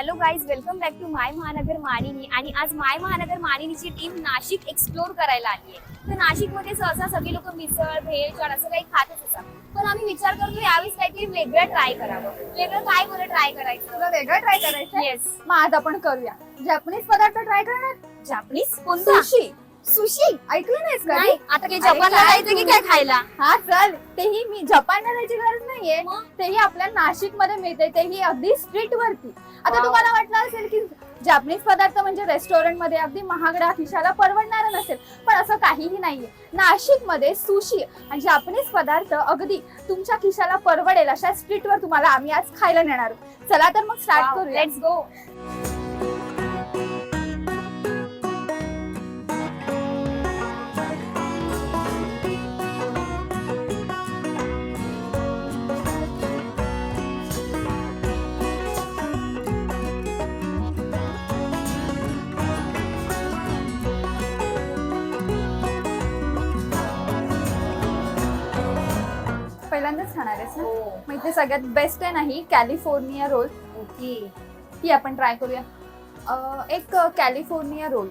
Hello guys, welcome back to my Mahanagar Manini. आणि आज माय महानगर मानिनीची टीम नाशिक एक्सप्लोर करायला आली आहे. तर नाशिकमध्ये सहसा सगळे लोक मिसळ, भेळ, चाट असं काही खातच असतात. पण आम्ही विचार करतो यावेळेस काहीतरी वेगळं ट्राय करावं. वेगळं काय बरं ट्राय करायचं? तुला वेगळं ट्राय करायचं? येस. मग आज आपण करूया जपानीज पदार्थ ट्राय करणार. जापनीज? कोणता? सुशी. सुशी ऐकलं नाहीस का? नाही. आता काही अरे जपानला काय जायचं की तू? काय खायला? हा चल, तेही मी जपानला जायची गरज नाहीये. मग? तेही आपल्या नाशिक मध्ये मिळते, तेही अगदी स्ट्रीट वरती. आता वाव. तुम्हाला वाटलं असेल की जपानीज पदार्थ म्हणजे रेस्टॉरंट मध्ये अगदी महागडा, खिशाला परवडणारा नसेल, पण असं काहीही नाहीये. नाशिक मध्ये सुशी आणि जपानीज पदार्थ अगदी तुमच्या खिशाला परवडेल अशा स्ट्रीट वर तुम्हाला आम्ही आज खायला नेणार आहोत. चला तर मग स्टार्ट करूया. Let's go. पहिल्यांदाच खाणार आहेस ना? हो. मग इथे सगळ्यात बेस्ट आहे नाही कॅलिफोर्निया रोल, ओके. ती आपण ट्राय करूया. एक California roll.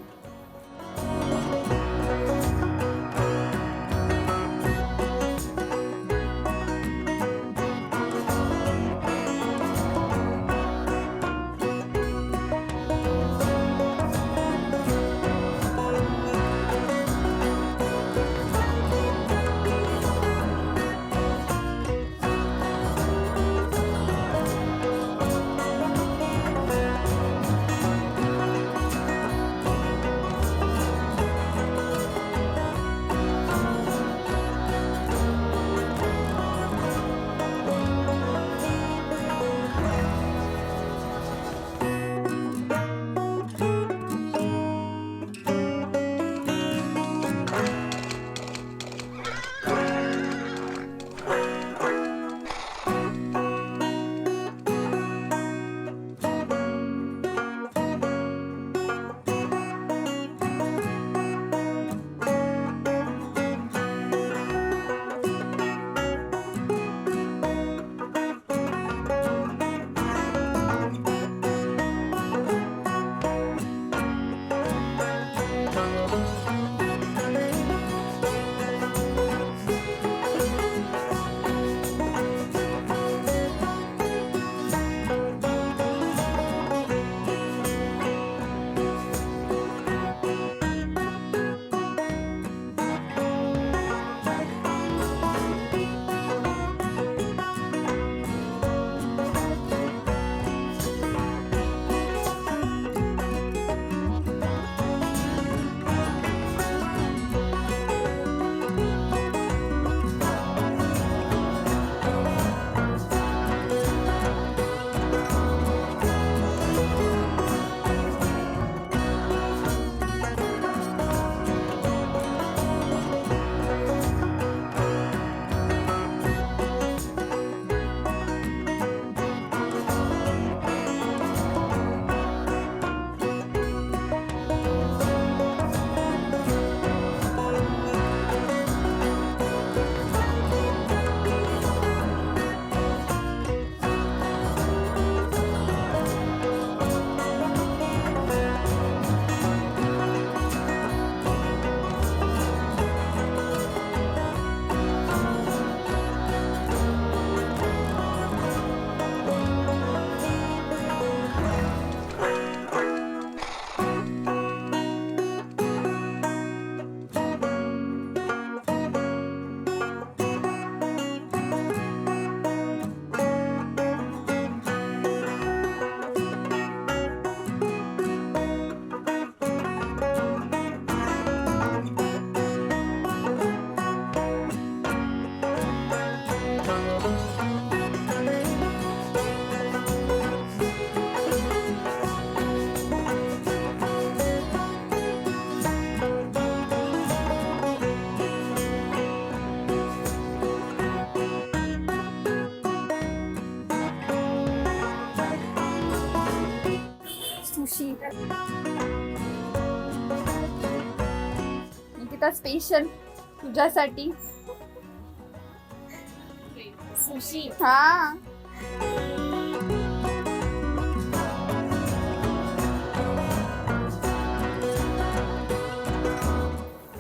Sushi Nikita special तुझ्यासाठी. सुशी. हा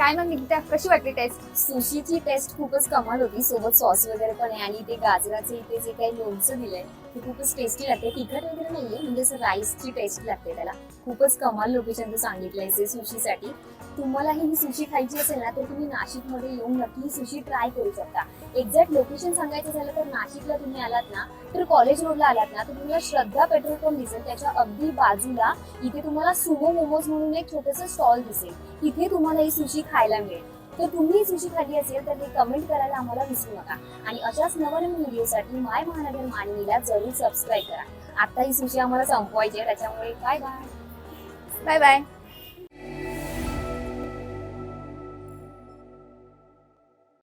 काय मग निकिता, कशी वाटली टेस्ट? सुशीची टेस्ट खूपच कमाल होती, सोबत सॉस वगैरे पण आहे आणि ते गाजराचे इथे जे काही लोणचं दिलंय ते खूपच टेस्टी लागते. तिखट वगैरे नाहीये, म्हणजे असं राईसची टेस्ट लागते त्याला. खूपच कमाल लोकेशन तू सांगितलंय ते सुशीसाठी. तुम्हालाही ही सुशी खायची असेल ना तर तुम्ही नाशिकमध्ये येऊन नक्की सुशी ट्राय करू शकता. एक्झॅक्ट लोकेशन सांगायचं झालं तर नाशिकला तुम्ही आलात ना तर कॉलेज रोडला आलात ना तर तुम्हाला श्रद्धा पेट्रोल पंप दिसेल, त्याच्या अगदी बाजूला इथे तुम्हाला सुमो मोमोज म्हणून एक छोटंसं स्टॉल दिसेल. तिथे तुम्हाला ही सुशी खायला मिळेल. तर तुम्ही सुशी खाल्ली असेल तर ते कमेंट करायला आम्हाला विसरू नका. आणि अशाच नवनवीन व्हिडिओसाठी माय महानगर मानिनीला जरूर सबस्क्राईब करा. आता ही सुशी आम्हाला संपवायची आहे, त्याच्यामुळे बाय बाय. Bye bye.